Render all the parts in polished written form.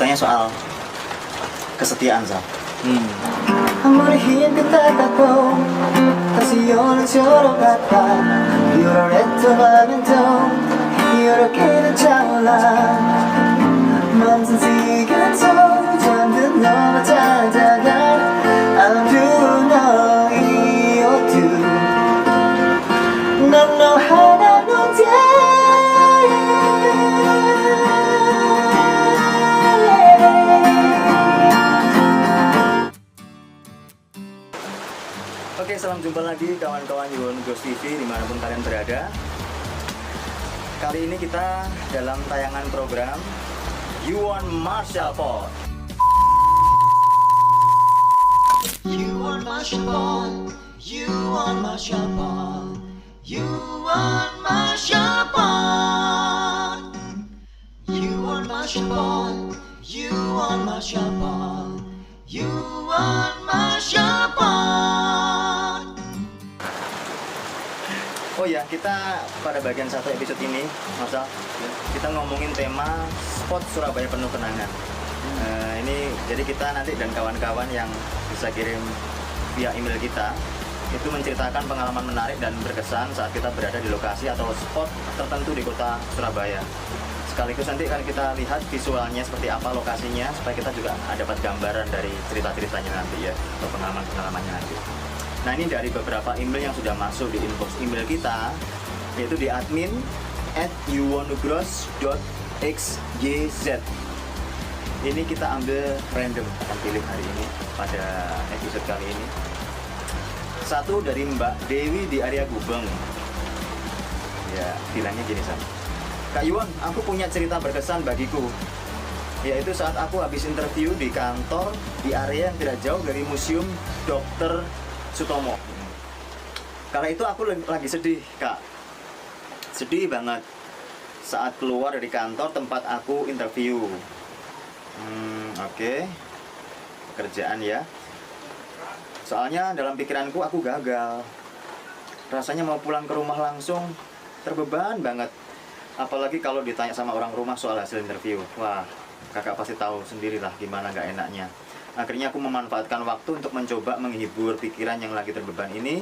ceritanya soal kesetiaan, Sal. 아무리 힘든 같고 다시 오는 저로 같아 유로랬던 화면도 이렇게는 차올라 먼저 시간도 잠든 너와 찾아갈 I'm doing 너의 옷도 넌너 하나 논데 Oke, salam jumpa lagi kawan-kawan Yuwon Ghost TV dimanapun kalian berada. Kali ini kita dalam tayangan program Yuwon Martial Pod. Yuwon Martial Pod, Yuwon Martial Pod, Yuwon Martial Pod, Yuwon Martial Pod, Yuwon Martial Pod, Yuwon Martial Pod. Oh ya, kita pada bagian satu episode ini, Marcel, kita ngomongin tema spot Surabaya penuh kenangan. Ini jadi kita nanti dan kawan-kawan yang bisa kirim via email kita itu menceritakan pengalaman menarik dan berkesan saat kita berada di lokasi atau spot tertentu di kota Surabaya. Sekaligus nanti akan kita lihat visualnya seperti apa lokasinya supaya kita juga dapat gambaran dari cerita-ceritanya nanti ya, atau pengalaman-pengalamannya nanti. Nah, ini dari beberapa email yang sudah masuk di inbox email kita, yaitu di admin@yuwonugros.xyz. Ini kita ambil random, akan pilih hari ini pada episode kali ini. Satu dari Mbak Dewi di area Gubeng. Ya, bilangnya gini, Sam. Kak Yuwon, aku punya cerita berkesan bagiku. Yaitu saat aku habis interview di kantor di area yang tidak jauh dari Museum Dr. Sutomo. Kala itu aku lagi sedih, Kak. Sedih banget saat keluar dari kantor tempat aku interview. Oke. Pekerjaan ya. Soalnya dalam pikiranku aku gagal. Rasanya mau pulang ke rumah langsung terbeban banget. Apalagi kalau ditanya sama orang rumah soal hasil interview. Wah, kakak pasti tahu sendirilah gimana gak enaknya. Akhirnya aku memanfaatkan waktu untuk mencoba menghibur pikiran yang lagi terbeban ini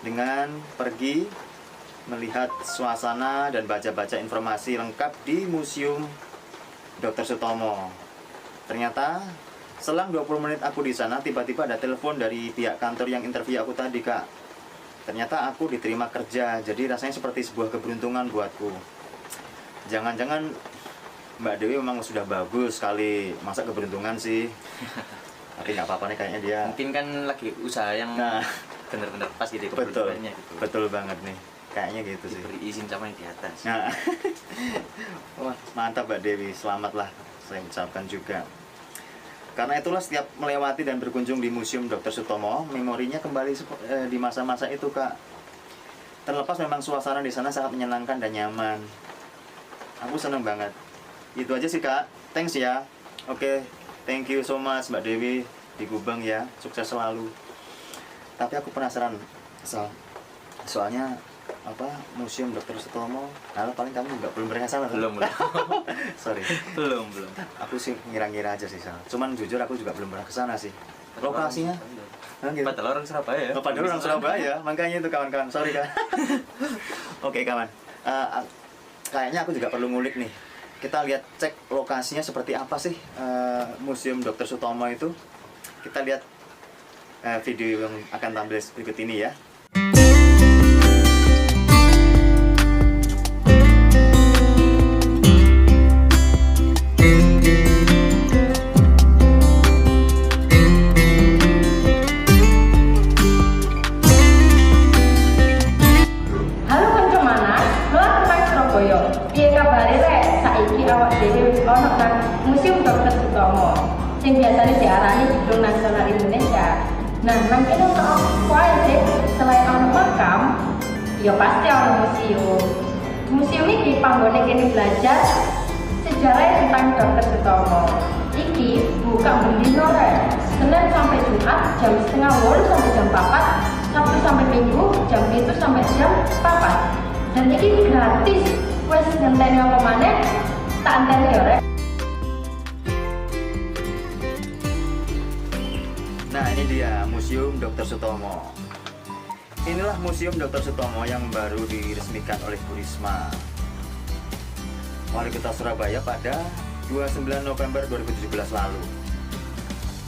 dengan pergi melihat suasana dan baca-baca informasi lengkap di Museum Dr. Sutomo. Ternyata selang 20 menit aku di sana, tiba-tiba ada telepon dari pihak kantor yang interview aku tadi, Kak. Ternyata aku diterima kerja, jadi rasanya seperti sebuah keberuntungan buatku. Jangan-jangan Mbak Dewi memang sudah bagus sekali, masa keberuntungan sih. Tapi nggak apa-apa nih kayaknya dia. Mungkin kan lagi usaha yang bener-bener pas gitu keberuntungannya gitu. Betul banget nih, kayaknya gitu sih. Diberi izin sama yang di atas. Nah, wah mantap Mbak Dewi, selamatlah saya ucapkan juga. Karena itulah setiap melewati dan berkunjung di Museum Dr. Sutomo, memorinya kembali di masa-masa itu, Kak. Terlepas memang suasana di sana sangat menyenangkan dan nyaman. Aku seneng banget. Itu aja sih, Kak. Thanks ya. Oke, thank you so much Mbak Dewi di Gubeng ya. Sukses selalu. Tapi aku penasaran, soalnya apa Museum Dr. Sutomo, paling kamu belum pernah sana? Belum. Sorry. belum. Aku sih ngira-ngira aja sih, Sal. Cuman jujur aku juga belum pernah ke sana sih. Lokasinya? Gitu. Padahal orang Surabaya. Padahal orang Surabaya, makanya itu kawan-kawan. Sorry, Kak. Oke, kawan. Kayaknya aku juga perlu ngulik nih. Kita lihat cek lokasinya seperti apa sih Museum Dr. Sutomo itu. Kita lihat video yang akan tampil berikut ini ya. Museum Dr. Sutomo yang biasanya diarani Gedung Nasional Indonesia. Nah, mungkin untuk aku aja selain ono makam, ya pasti ono museum. Museum ini panggone kene belajar sejarah tentang Dr. Sutomo. Iki buka bendino Senin sampai Jumat jam 3:30 sampai jam 4, Sabtu sampai Minggu jam 7 sampai jam 4. Dan iki gratis. Wes ngenteni apa maneh? Tak enteni ya, Rek. Museum Dr. Sutomo. Inilah Museum Dr. Sutomo yang baru diresmikan oleh Bu Risma, Wali Kota Surabaya pada 29 November 2017 lalu.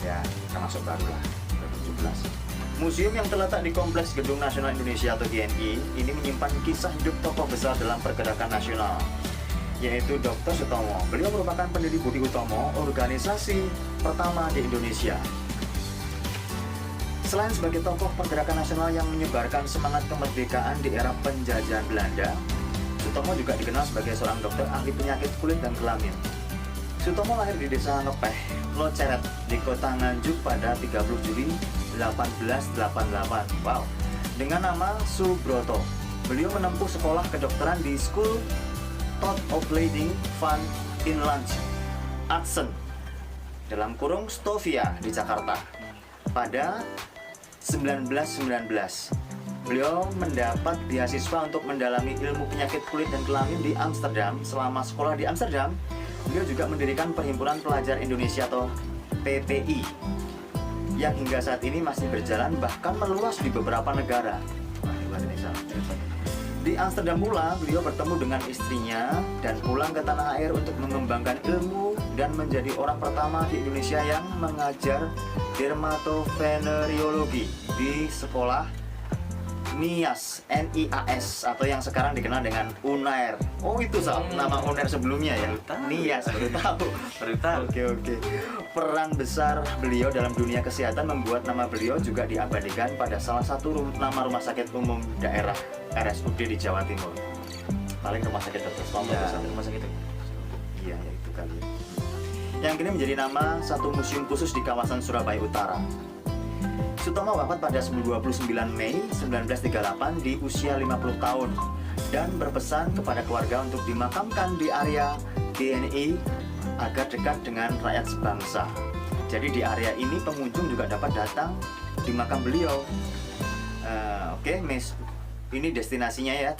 Ya, termasuk baru lah, 2017. Museum yang terletak di Kompleks Gedung Nasional Indonesia atau GNI ini menyimpan kisah hidup tokoh besar dalam pergerakan nasional, yaitu Dr. Sutomo. Beliau merupakan pendiri Budi Utomo, organisasi pertama di Indonesia. Selain sebagai tokoh pergerakan nasional yang menyebarkan semangat kemerdekaan di era penjajahan Belanda, Sutomo juga dikenal sebagai seorang dokter ahli penyakit kulit dan kelamin. Sutomo lahir di desa Ngepeh, Loceret, di kota Nganjuk pada 30 Juli 1888. Wow. Dengan nama Subroto. Beliau menempuh sekolah kedokteran di School Opleiding van Inland Artsen dalam kurung Stovia di Jakarta. Pada 1919, beliau mendapat beasiswa untuk mendalami ilmu penyakit kulit dan kelamin di Amsterdam. Selama sekolah di Amsterdam, beliau juga mendirikan Perhimpunan Pelajar Indonesia atau PPI yang hingga saat ini masih berjalan, bahkan meluas di beberapa negara. Wah, luar biasa. Di Amsterdam pula, beliau bertemu dengan istrinya dan pulang ke tanah air untuk mengembangkan ilmu dan menjadi orang pertama di Indonesia yang mengajar dermatovenerologi di sekolah NIAS, NIAS atau yang sekarang dikenal dengan UNAIR. Oh itu nama UNAIR sebelumnya ya? NIAS, baru tahu. Oke. Peran besar beliau dalam dunia kesehatan membuat nama beliau juga diabadikan pada salah satu nama rumah sakit umum daerah RSUD di Jawa Timur. Paling rumah sakit Dr. Sutomo. Ya, rumah sakit itu. Iya, ya itu kali. Yang kini menjadi nama satu museum khusus di kawasan Surabaya Utara. Sutomo wafat pada 29 Mei 1938 di usia 50 tahun dan berpesan kepada keluarga untuk dimakamkan di area GNI agar dekat dengan rakyat sebangsa. Jadi di area ini pengunjung juga dapat datang di makam beliau. Oke, Miss, ini destinasinya ya.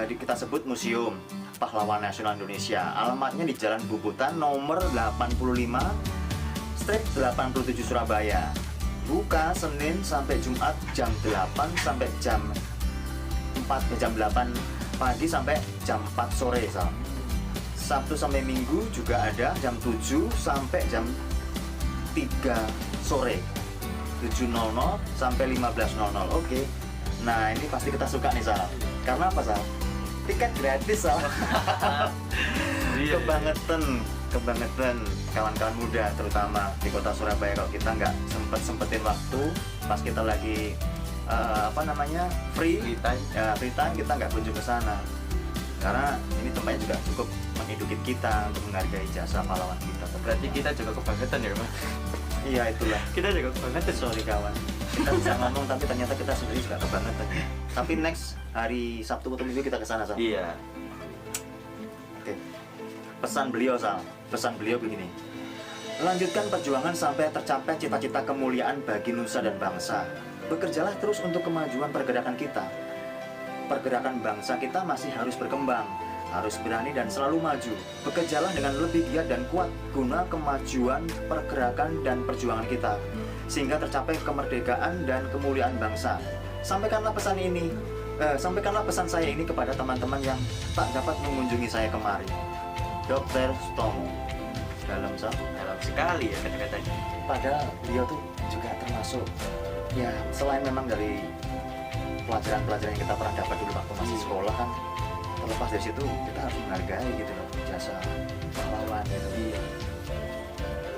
Kita sebut Museum Pahlawan Nasional Indonesia. Alamatnya di Jalan Bubutan nomor 85/87 Surabaya. Buka Senin sampai Jumat jam 8 sampai jam 8 pagi sampai jam 4 sore. Sabtu sampai Minggu juga ada jam 7 sampai jam 3 sore. 7.00 sampai 15.00. Oke. Nah, ini pasti kita suka nih, Sal. Karena apa, Sal? Tiket gratis, Sal. Kebangetan kawan-kawan muda terutama di kota Surabaya. Kalau kita nggak sempetin waktu pas kita lagi free time, kita nggak kunjung ke sana karena ini tempatnya juga cukup menghidupi kita untuk menghargai jasa pahlawan kita. Berarti kita juga kebangetan ya, Mas? Iya, itulah. Kita juga kebangetan. Sorry kawan, kita bisa ngomong tapi ternyata kita sendiri juga kebangetan. Tapi next hari Sabtu atau Minggu kita ke sana, Sal. Iya. Oke. Pesan beliau begini: lanjutkan perjuangan sampai tercapai cita-cita kemuliaan bagi nusa dan bangsa. Bekerjalah terus untuk kemajuan pergerakan kita. Pergerakan bangsa kita masih harus berkembang, harus berani dan selalu maju. Bekerjalah dengan lebih giat dan kuat guna kemajuan pergerakan dan perjuangan kita, sehingga tercapai kemerdekaan dan kemuliaan bangsa. Sampaikanlah pesan saya ini kepada teman-teman yang tak dapat mengunjungi saya kemarin. Dr. Sutomo. Dalam sekali ya kata-katanya. Padahal beliau tuh juga termasuk, ya selain memang dari pelajaran-pelajaran yang kita pernah dapat dulu waktu masih sekolah kan, terlepas dari situ kita harus menghargai gitu loh jasa pahlawan gitu. Iya.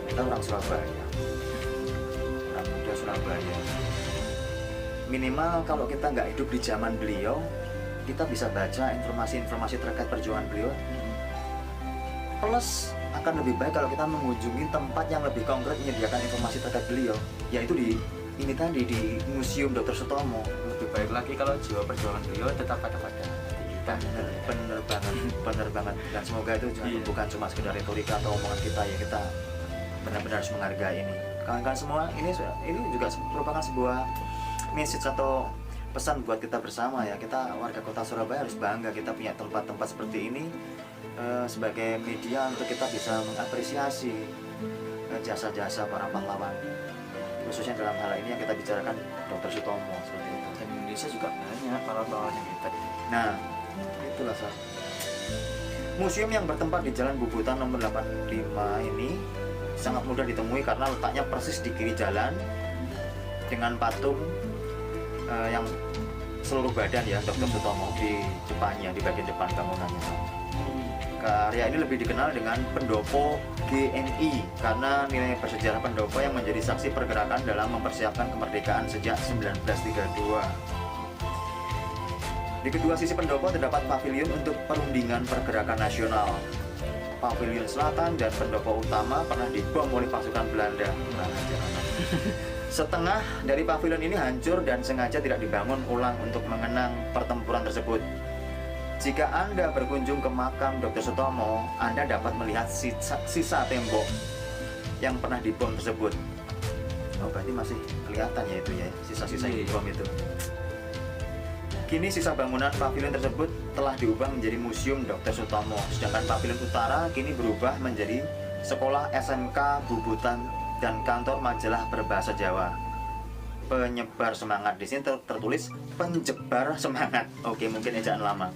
Kita orang Surabaya, orang muda Surabaya. Minimal kalau kita nggak hidup di zaman beliau, kita bisa baca informasi-informasi terkait perjuangan beliau. Plus akan lebih baik kalau kita mengunjungi tempat yang lebih konkret menyediakan informasi terkait beliau, yaitu di Museum Dr. Sutomo. Lebih baik lagi kalau jiwa perjuangan beliau tetap pada kita. Bener banget. Dan semoga itu bukan cuma sekedar retorika atau omongan kita ya, kita benar-benar harus menghargai ini. Kawan-kawan semua, ini juga merupakan sebuah message atau pesan buat kita bersama ya. Kita warga kota Surabaya harus bangga kita punya tempat-tempat seperti ini sebagai media untuk kita bisa mengapresiasi jasa-jasa para pahlawan khususnya dalam hal ini yang kita bicarakan Dr. Sutomo seperti itu. Dan Indonesia juga banyak pahlawan yang hebat. Nah, itulah Sal. Museum yang bertempat di Jalan Bubutan nomor 85 ini sangat mudah ditemui karena letaknya persis di kiri jalan dengan patung yang seluruh badan ya Dr. Sutomo di depannya, di bagian depan bangunannya. Ke area ini lebih dikenal dengan Pendopo GNI karena nilai bersejarah pendopo yang menjadi saksi pergerakan dalam mempersiapkan kemerdekaan sejak 1932. Di kedua sisi pendopo terdapat pavilion untuk perundingan pergerakan nasional. Pavilion selatan dan pendopo utama pernah dibom oleh pasukan Belanda. Setengah dari pavilion ini hancur dan sengaja tidak dibangun ulang untuk mengenang pertempuran tersebut. Jika Anda berkunjung ke makam Dr. Sutomo, Anda dapat melihat sisa tembok yang pernah dibom tersebut. Oh, berarti masih kelihatan ya itu ya, sisa-sisa yang dibom itu. Kini sisa bangunan pavilion tersebut telah diubah menjadi Museum Dr. Sutomo, sedangkan pavilion utara kini berubah menjadi Sekolah SMK Bubutan dan kantor majalah berbahasa Jawa. Penyebar semangat, di sini tertulis penjebar semangat. Oke, mungkin ejaan lama.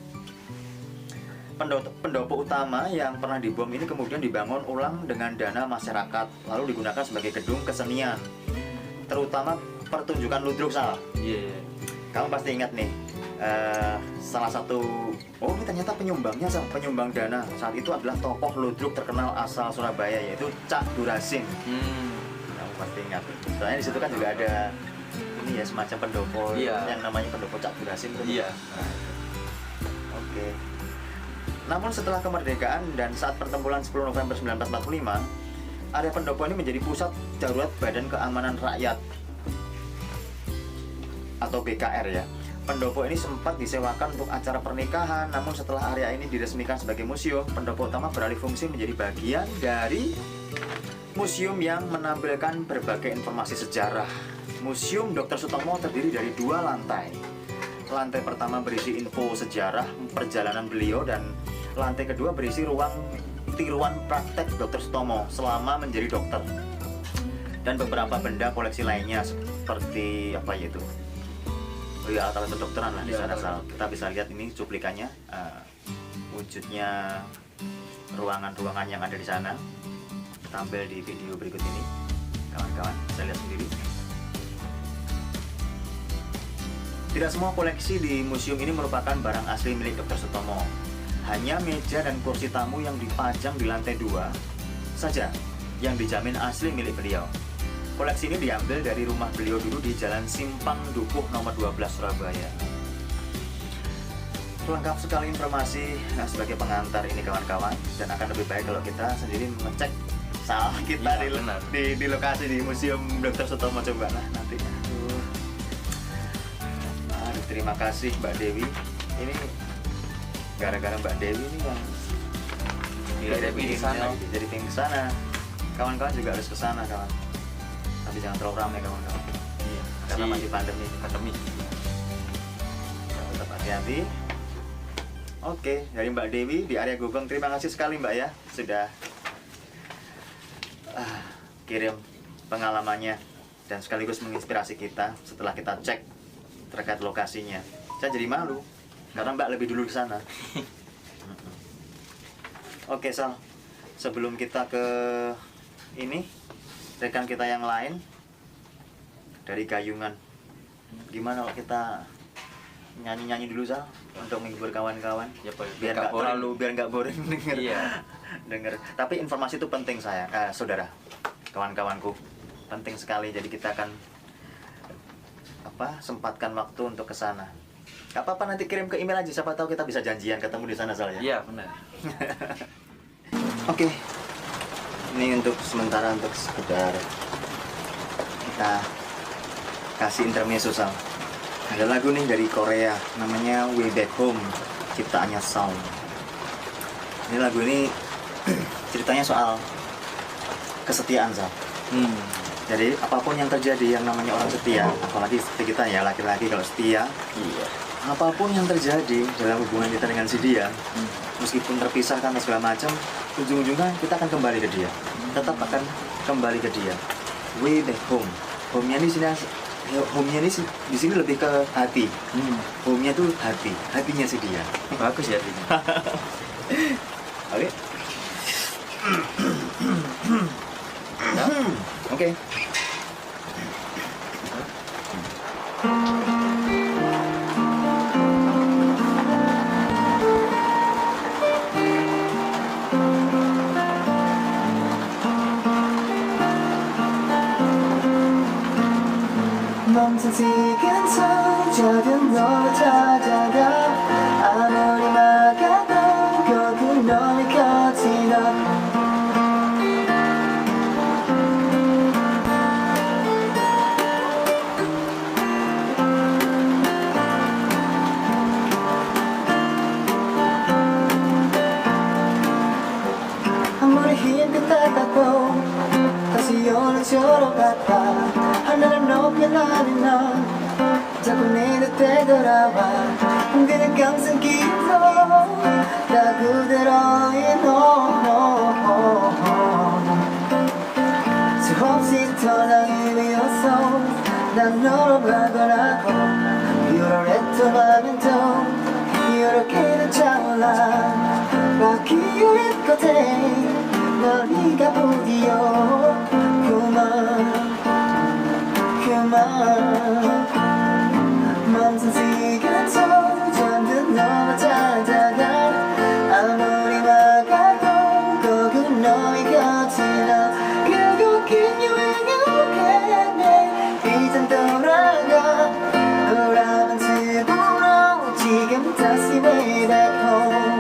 Pendopo utama yang pernah dibom ini kemudian dibangun ulang dengan dana masyarakat, lalu digunakan sebagai gedung kesenian, terutama pertunjukan ludruk, Sal. Iya. Kamu pasti ingat nih, salah satu, oh ini ternyata penyumbangnya, penyumbang dana saat itu adalah tokoh ludruk terkenal asal Surabaya, yaitu Cak Durasim. Kamu pasti ingat, soalnya di situ kan juga ada ini ya, semacam pendopo yang namanya pendopo Cak Durasim. Iya. Oke. Namun setelah kemerdekaan dan saat pertempuran 10 November 1945, area pendopo ini menjadi pusat darurat Badan Keamanan Rakyat atau BKR ya. Pendopo ini sempat disewakan untuk acara pernikahan, namun setelah area ini diresmikan sebagai museum, pendopo utama beralih fungsi menjadi bagian dari museum yang menampilkan berbagai informasi sejarah. Museum Dr. Sutomo terdiri dari 2 lantai. Lantai pertama berisi info sejarah perjalanan beliau dan lantai kedua berisi ruang tiruan praktek Dr. Sutomo selama menjadi dokter. Dan beberapa benda koleksi lainnya seperti apa ya itu? Alat-alat kedokteran lah di sana. Kita bisa lihat ini cuplikannya, wujudnya ruangan-ruangan yang ada di sana tampil di video berikut ini. Kawan-kawan bisa lihat sendiri. Tidak semua koleksi di museum ini merupakan barang asli milik Dr. Sutomo. Hanya meja dan kursi tamu yang dipajang di lantai 2 saja yang dijamin asli milik beliau. Koleksi ini diambil dari rumah beliau dulu di Jalan Simpang Dukuh nomor 12 Surabaya. Lengkap sekali informasi sebagai pengantar ini kawan-kawan, dan akan lebih baik kalau kita sendiri mengecek salah kita di lokasi di Museum Dr. Sutomo. Coba lah nanti. Aduh, terima kasih Mbak Dewi. Ini gara-gara Mbak Dewi ini yang jadi tim ke sana. Kawan-kawan juga harus ke sana, kawan. Tapi jangan terlalu ramai, kawan-kawan. Iya. Karena masih pandemi. Tetap hati-hati. Oke, dari Mbak Dewi di area Gubeng. Terima kasih sekali Mbak ya, sudah kirim pengalamannya dan sekaligus menginspirasi kita setelah kita cek terkait lokasinya. Saya jadi malu karena Mbak lebih dulu di sana. Oke, Sal. Sebelum kita ke ini, rekan kita yang lain dari Gayungan, gimana kalau kita nyanyi-nyanyi dulu, Sal, untuk menghibur kawan-kawan Ya, biar nggak boring denger. Iya. Denger. Tapi informasi itu penting, saudara, kawan-kawanku, penting sekali. Jadi kita akan sempatkan waktu untuk ke sana. Gak apa-apa, nanti kirim ke email aja, siapa tahu kita bisa janjian ketemu di sana, Sal ya. Iya, benar. Oke. Ini untuk sementara, untuk sekedar kita kasih intermezzo, Sal. Ada lagu nih dari Korea, namanya Way Back Home, ciptaannya Sound. Ini lagu ini ceritanya soal kesetiaan, Sal. Jadi apapun yang terjadi, yang namanya orang setia, apalagi seperti kita ya, laki-laki kalau setia, apapun yang terjadi dalam hubungan kita dengan si dia, meskipun terpisahkan atau segala macam, ujung-ujungnya kita akan kembali ke dia. Tetap akan kembali ke dia. Way Back Home. Home-nya di sini home-nya di sini lebih ke hati. Home-nya tuh hati, hatinya sih dia. Bagus ya ini. Oke. Oke. 멈춘 시간 속 작은 너를 찾아가 아무리 막아도 결국 너의 곁이 나 아무리 힘들다가도 다시 오는 저로 같아 하늘을 높여 나는 넌 자꾸 내 곁에 돌아와 흔드는 강승기로 나 그대로의 너 수없이 떠나기 위해서 난 너로 가더라고 You're at the moment 이렇게는 차올라 바퀴를 끝에 너희가 부디어 그만 멈춘 시간 속 잠든 너를 찾아가 아무리 막아도 거기 너의 곁이 나 결국엔 여행을 오겠네 이젠 돌아가 너라는 집으로 지금 다시 way back home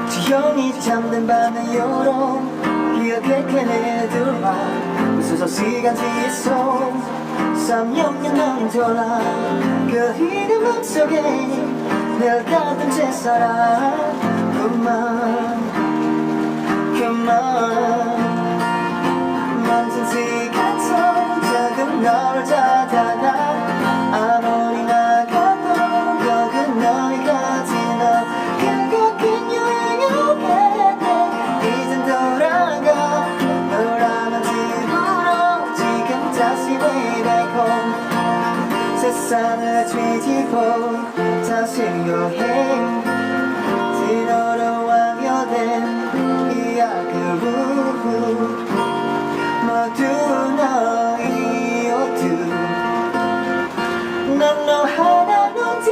조용히 잠든 밤의 요로 기억해 내들와 웃어서 시간 뒤에서 3년간 넌 돌아 그 이름 속에 늘 가둔 채 살아 그만 멈춘 시간 속 작은 너를 찾아가 아무리 나가도 거기 너의 곁이 너 결국엔 여행을 오겠네 이젠 돌아가 너라는 집으로 지금 다시 way back home 세상을 뒤집어 다시 여행 뒤로 완료된 이야기로 모두 너의 어두 난 너 하나는데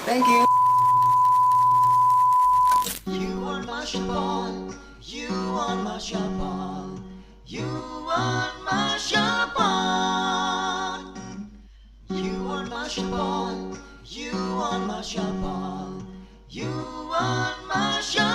Thank you. You are my Shabon, you are my Shabon, you are my Shabon. You are my Shabon, you are my Shabon, you are my Shabon.